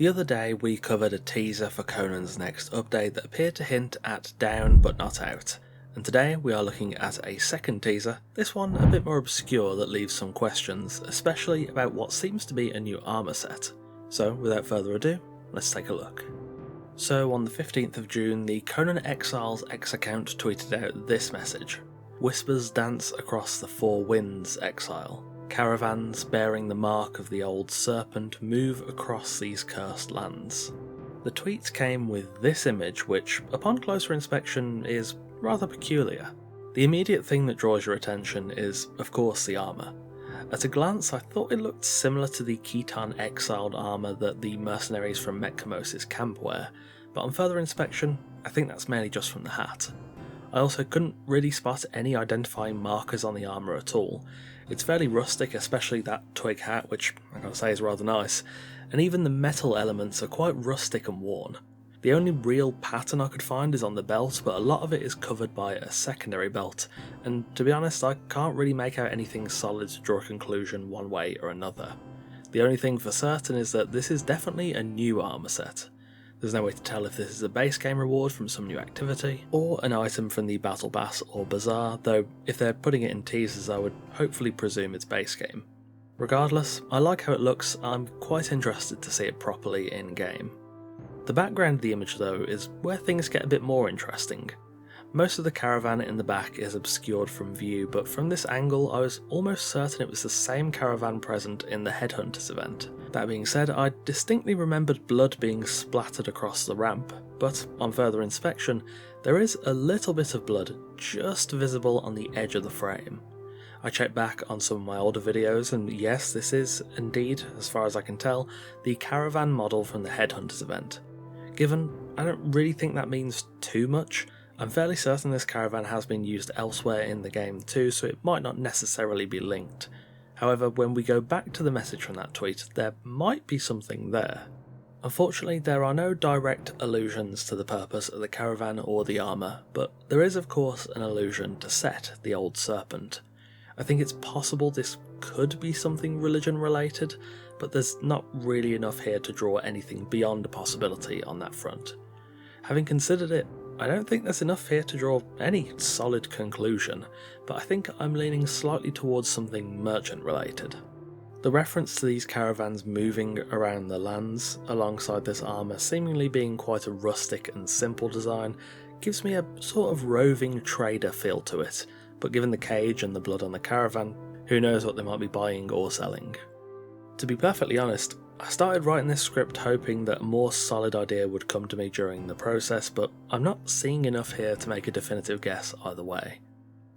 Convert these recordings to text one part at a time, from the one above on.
The other day we covered a teaser for Conan's next update that appeared to hint at down but not out, and today we are looking at a second teaser, this one a bit more obscure that leaves some questions, especially about what seems to be a new armour set. So without further ado, let's take a look. So on the 15th of June, the Conan Exiles X account tweeted out this message: "Whispers dance across the four winds, Exile. Caravans bearing the mark of the old serpent move across these cursed lands." The tweet came with this image which, upon closer inspection, is rather peculiar. The immediate thing that draws your attention is, of course, the armour. At a glance I thought it looked similar to the Khitan exiled armour that the mercenaries from Metkamos' camp wear, but on further inspection I think that's mainly just from the hat. I also couldn't really spot any identifying markers on the armour at all. It's fairly rustic, especially that twig hat, which I gotta say is rather nice, and even the metal elements are quite rustic and worn. The only real pattern I could find is on the belt, but a lot of it is covered by a secondary belt, and to be honest I can't really make out anything solid to draw a conclusion one way or another. The only thing for certain is that this is definitely a new armour set. There's no way to tell if this is a base game reward from some new activity, or an item from the Battle Pass or Bazaar, though if they're putting it in teasers I would hopefully presume it's base game. Regardless, I like how it looks. I'm quite interested to see it properly in game. The background of the image though is where things get a bit more interesting. Most of the caravan in the back is obscured from view, but from this angle I was almost certain it was the same caravan present in the Headhunters event. That being said, I distinctly remembered blood being splattered across the ramp, but on further inspection there is a little bit of blood just visible on the edge of the frame. I checked back on some of my older videos and yes, this is indeed, as far as I can tell, the caravan model from the Headhunters event. Given I don't really think that means too much, I'm fairly certain this caravan has been used elsewhere in the game too, so it might not necessarily be linked. However, when we go back to the message from that tweet, there might be something there. Unfortunately, there are no direct allusions to the purpose of the caravan or the armour, but there is of course an allusion to Set, the old serpent. I think it's possible this could be something religion related, but there's not really enough here to draw anything beyond a possibility on that front. Having considered it, I don't think there's enough here to draw any solid conclusion, but I think I'm leaning slightly towards something merchant related. The reference to these caravans moving around the lands alongside this armour seemingly being quite a rustic and simple design gives me a sort of roving trader feel to it, but given the cage and the blood on the caravan, who knows what they might be buying or selling. To be perfectly honest, I started writing this script hoping that a more solid idea would come to me during the process, but I'm not seeing enough here to make a definitive guess either way.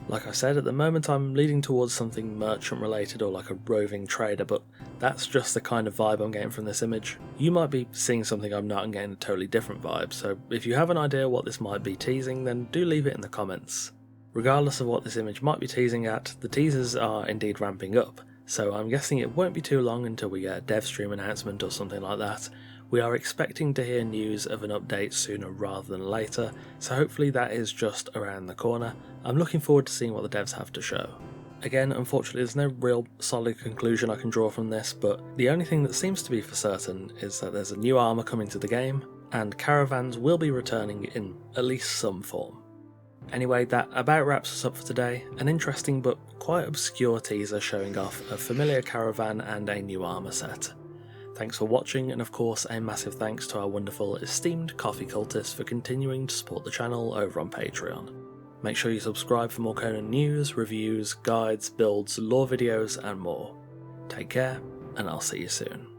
Like I said, at the moment I'm leading towards something merchant related or like a roving trader, but that's just the kind of vibe I'm getting from this image. You might be seeing something I'm not and getting a totally different vibe, so if you have an idea what this might be teasing, then do leave it in the comments. Regardless of what this image might be teasing at, the teasers are indeed ramping up, so I'm guessing it won't be too long until we get a dev stream announcement or something like that. We are expecting to hear news of an update sooner rather than later, so hopefully that is just around the corner. I'm looking forward to seeing what the devs have to show. Again, unfortunately there's no real solid conclusion I can draw from this, but the only thing that seems to be for certain is that there's a new armour coming to the game, and caravans will be returning in at least some form. Anyway, that about wraps us up for today, an interesting but quite obscure teaser showing off a familiar caravan and a new armour set. Thanks for watching, and of course a massive thanks to our wonderful esteemed coffee cultists for continuing to support the channel over on Patreon. Make sure you subscribe for more Conan news, reviews, guides, builds, lore videos and more. Take care, and I'll see you soon.